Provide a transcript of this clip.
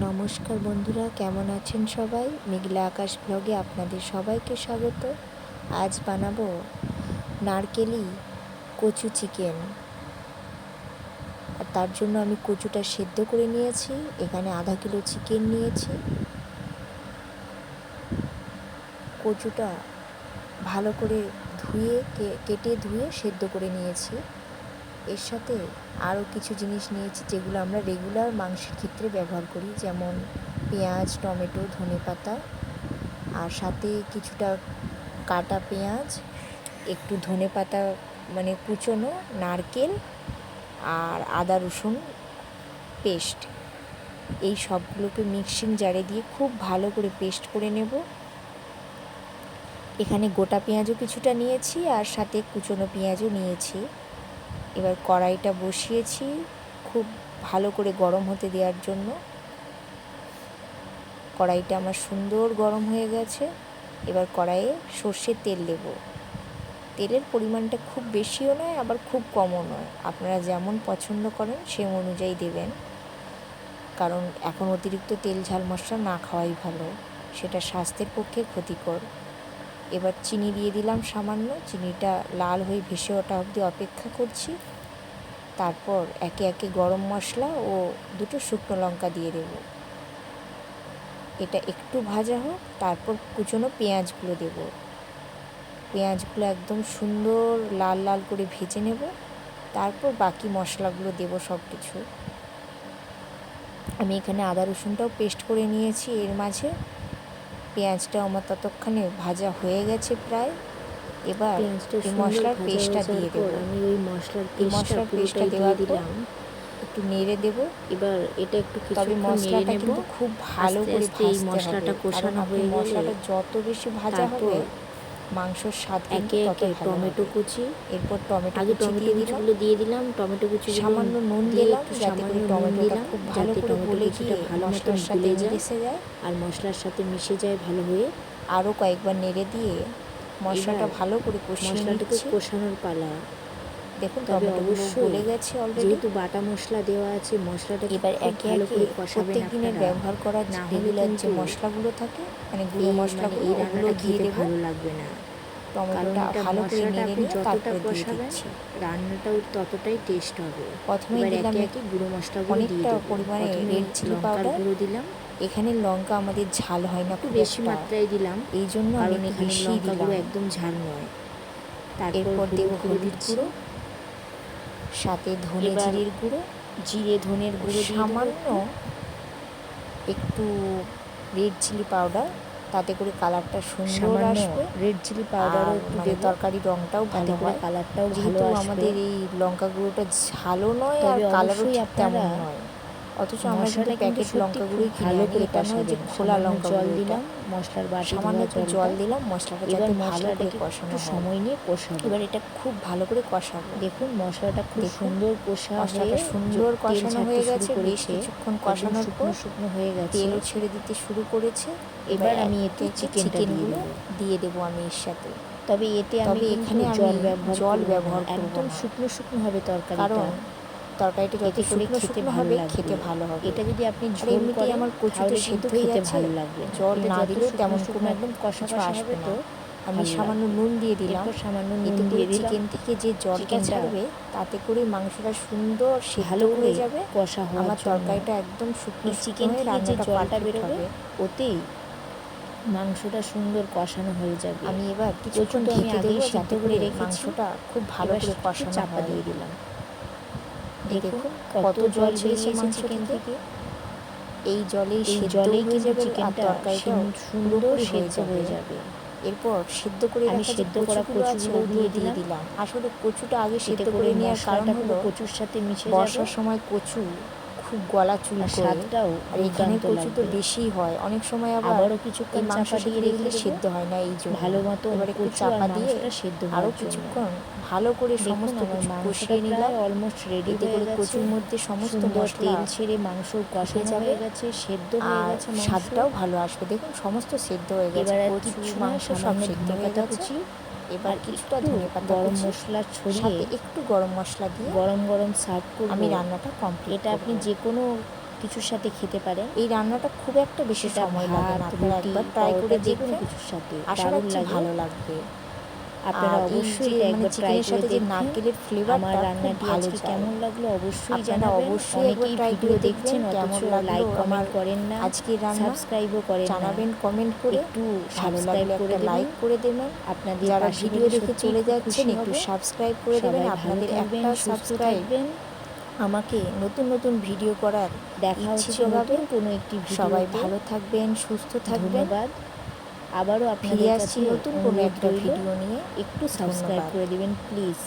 নমস্কার বন্ধুরা, কেমন আছেন সবাই? মেঘলা আকাশ ব্লগে আপনাদের সবাইকে স্বাগত। আজ বানাবো নারকেলি কচু চিকেন। আর তার জন্য আমি কচুটা সেদ্ধ করে নিয়েছি। এখানে আধা কিলো চিকেন নিয়েছি। কচুটা ভালো করে কেটে ধুয়ে সেদ্ধ করে নিয়েছি। এর সাথে আরও কিছু জিনিস নিয়েছি যেগুলো আমরা রেগুলার মাংসের ক্ষেত্রে ব্যবহার করি, যেমন পেঁয়াজ, টমেটো, ধনেপাতা, আর সাথে কিছুটা কাটা পেঁয়াজ, একটু ধনেপাতা মানে কুচোনো, নারকেল আর আদা রসুন পেস্ট। এই সবগুলোকে মিক্সিং জারে দিয়ে খুব ভালো করে পেস্ট করে নেব। এখানে গোটা পেঁয়াজও কিছুটা নিয়েছি আর সাথে কুচোনো পেঁয়াজও নিয়েছি। এবার কড়াইটা বসিয়েছি খুব ভালো করে গরম হতে দেওয়ার জন্য। কড়াইটা আমার সুন্দর গরম হয়ে গেছে। এবার কড়াইয়ে সর্ষের তেল দেব। তেলের পরিমাণটা খুব বেশিও নয় আবার খুব কমও নয়, আপনারা যেমন পছন্দ করেন সেই অনুযায়ী দেবেন, কারণ এখন অতিরিক্ত তেল ঝাল মশলা না খাওয়াই ভালো, সেটা স্বাস্থ্যের পক্ষে ক্ষতিকর। এবার চিনি দিয়ে দিলাম সামান্য। চিনিটা লাল হয়ে ভেসে ওঠা অবধি অপেক্ষা করছি। তারপর একে একে গরম মশলা ও দুটো শুকনো লঙ্কা দিয়ে দেব। এটা একটু ভাজা হোক, তারপর কুচনো পেঁয়াজগুলো দেব। পেঁয়াজগুলো একদম সুন্দর লাল লাল করে ভেজে নেব। তারপর বাকি মশলাগুলো দেব সব কিছু। আমি এখানে আদা রসুনটাও পেস্ট করে নিয়েছি এর মাঝে। পেঁয়াজটাও আমার ততক্ষণে ভাজা হয়ে গেছে প্রায়। এবার এই মশলার পেস্টটা দিয়ে দেবো। আমি ওই মশলার পেস্টটা দেওয়ার দিলাম, একটু নেড়ে দেব। এবার এটা একটু তবে মশলাটা কিন্তু খুব ভালো করে এই ভাজতে মশলাটা হবে, কষানো কারণ হয়ে গেলে মশলাটা যত বেশি ভাজা হবে মাংসর স্বাদ কিন্তু তত ভালো টমেটো হবে। কুচি, এরপর টমেটো কুচিগুলো দিয়ে দিলাম। টমেটো কুচি সামান্য নুন দিলাম, যাতে করে টমেটোটা খুব ভালো করে গলে গিয়ে মশলার সাথে মিশে যায় আর মশলার সাথে মিশে যায় ভালো হয়ে। আরও কয়েকবার নেড়ে দিয়ে মশলাটা ভালো করে কষিয়ে নিচ্ছি। কষানোর পালা। দেখুন টমেটোগুলো গলে গেছে অলরেডি। যেহেতু বাটা মশলা দেওয়া আছে, মশলাটা এবার একে একে প্রত্যেক দিনের ব্যবহার করা রেগুলার যে মশলাগুলো থাকে, মানে গুঁড়ো মশলাগুলো, ওগুলো দিয়ে দেবো। ভালো লাগবে না। টমেটোটা ভালো করে নেড়ে নিয়ে তারপরে দিয়ে দিচ্ছি। রান্নাটাও ততটাই টেস্ট হবে। প্রথমে দিলাম গুঁড়ো মশলাগুলো অনেকটা পরিমাণে রেড চিলি পাউডার। গুঁড়ো দিলাম। এখানে লঙ্কা আমাদের ঝাল হয় না, খুব বেশি মাত্রায় দিলাম, এই জন্য আমি এখানে বেশি লঙ্কাগুলো দিলাম। একদম ঝাল নয়। এরপর দেব হলুদ গুঁড়ো, সাথে ধনে জিরের গুঁড়ো, ধনের গুঁড়ো, সামান্য একটু রেড চিলি পাউডার, তাতে করে কালারটা সুন্দর আসবে। রেড চিলি পাউডারও একটু দেব, তরকারির রঙটাও ভালো হয়, কালারটাও ভালো যেহেতু আসবে। আমাদের এই লঙ্কা গুঁড়োটা ঝালও নয় আর কালারও তেমন নয়। অথচ আমরা কিন্তু প্যাকেট লঙ্কা গুঁড়োই কিনে আনি, এটা নয় যে খোলা লঙ্কা জল দিলাম, মশলার বাটি সামান্য একটু জল দিলাম, মশলাটা যাতে ভালো করে কষানো হয়। সময় নিয়ে কষাবো। এবার এটা খুব ভালো করে কষাবো। দেখুন মশলাটা খুব সুন্দর মশলাটা সুন্দর কষানো হয়ে গেছে। বেশ কিছুক্ষণ কষানোর পর শুকনো হয়ে গেছে, তেলও ছেড়ে দিতে শুরু করেছে। এবার আমি এতে চিকেনগুলো দিয়ে দেবো আমি এর সাথে। তবে এখানে জল ব্যবহার করব একদম না, শুকনো হবে তরকারিটা, কারণ তরকারিটা যত শুকনো হবে খেতে ভালো হবে। এটা যদি আপনি এমনিতেই আমার কচুতে সেদ্ধ হয়ে গেছে, ভালো লাগবে। জল না দিলেও তেমন কোনো একদম কষা আসবে না। আমি সামান্য নুন দিয়ে দিলাম। এতে করে চিকেন থেকে যে জলটা ছাড়বে, তাতে করে মাংসটা সুন্দর সেদ্ধ হয়ে যাবে। কষা হওয়ার আমার তরকারিটা একদম শুকনো চিকেন হয়ে থেকে যে জলটা বেরোবে, হবে, ওতেই মাংসটা সুন্দর কষানো হয়ে যাবে। আমি এবার কিছুক্ষণ ঢেকে দেবো, যাতে করে মাংসটা খুব ভালো করে কষানো চাপা হয়। দিয়ে দিলাম। দেখুন কত জল বেরিয়েছে চিকেন থেকে। এই জলেই হয়ে যাবে আর তরকারিটা সুন্দর সেদ্ধ হয়ে যাবে। এরপর সিদ্ধ করে রাখা কচুগুলো দিয়ে দিলাম। আসলে কচুটা আগে সিদ্ধ করে নেওয়ার কারণ হলো কচুর সাথে মিশে যাবে। বর্ষার সময় কচু খুব গলা চুলকোয়, আর এখানে কচু তো বেশি হয়। অনেক সময় আবারও কিছুক্ষণ মাংস দিয়ে রেখে সিদ্ধ হয় না, এই জন্য ভালো মতো এবার একটু চাপা দিয়ে আরও কিছুক্ষণ ভালো করে সমস্ত কিছু কষিয়ে নিলাম। অলমোস্ট রেডি এতে করে কচুর মধ্যে সমস্ত মশলা তেল ছেড়ে মাংস কষানো হয়ে গেছে, সেদ্ধ হয়ে গেছে, স্বাদটাও ভালো আসবে। দেখুন সমস্ত সেদ্ধ হয়ে গেছে, কচু মাংস সব সেদ্ধ হয়ে গেছে। এবার কিছুটা ধনেপাতা গরম মশলা ছড়িয়ে একটু গরম মশলা দিয়ে গরম সার্ভ করব। আমি রান্নাটা কমপ্লিট। এটা আপনি যে কোনো কিছুর সাথে খেতে পারেন। এই রান্নাটা খুব একটা বেশি সেটা সময় লাগে না, ভাত, আপনারা রুটি, একবার ট্রাই করে পরোটা, যে কোনো দেখবেন, কিছুর সাথে আশা দারুণ রাখছি লাগে। ভালো লাগবে। আপনারা আর এই অবশ্যই যে এটা মানে একবার ট্রাই চিকেনের করে সাথে যে দেখবেন। নারকেলের আমার ফ্লেভারটা খুব রান্নাটি ভালো আজকে যায়। কেমন লাগলো অবশ্যই আপনারা জানাবেন। অবশ্যই একবার অনেকেই ট্রাই ভিডিও করে দেখছেন দেখবেন অথচ কেমন লাগলো লাইক আমার কমেন্ট করেন না, আজকের রান্না। সাবস্ক্রাইবও করেন না। জানাবেন কমেন্ট করে, একটু ভালো সাবস্ক্রাইব লাগলে করে একটা দেবেন। লাইক করে দেবেন। আপনাদের যারা পাশে ভিডিও পেলে দেখে সত্যিই চলে খুব যাচ্ছেন খুশি একটু হব। সাবস্ক্রাইব করে দেবেন। সবাই ভালো আপনাদের থাকবেন, একটা সুস্থ সাবস্ক্রাইব থাকবেন। আমাকে নতুন নতুন ভিডিও করার দেখা ইচ্ছে হচ্ছে জোগাবে। নতুন কোনো একটি সবাই ভিডিওতে। ভালো থাকবেন, সুস্থ থাকবেন। ধন্যবাদ। আবারও ফিরে আপনাদের আসছি কাছে নতুন কোনো অনুরোধ একটা রইল, ভিডিও নিয়ে। একটু সাবস্ক্রাইব ধন্যবাদ। করে দেবেন প্লিজ।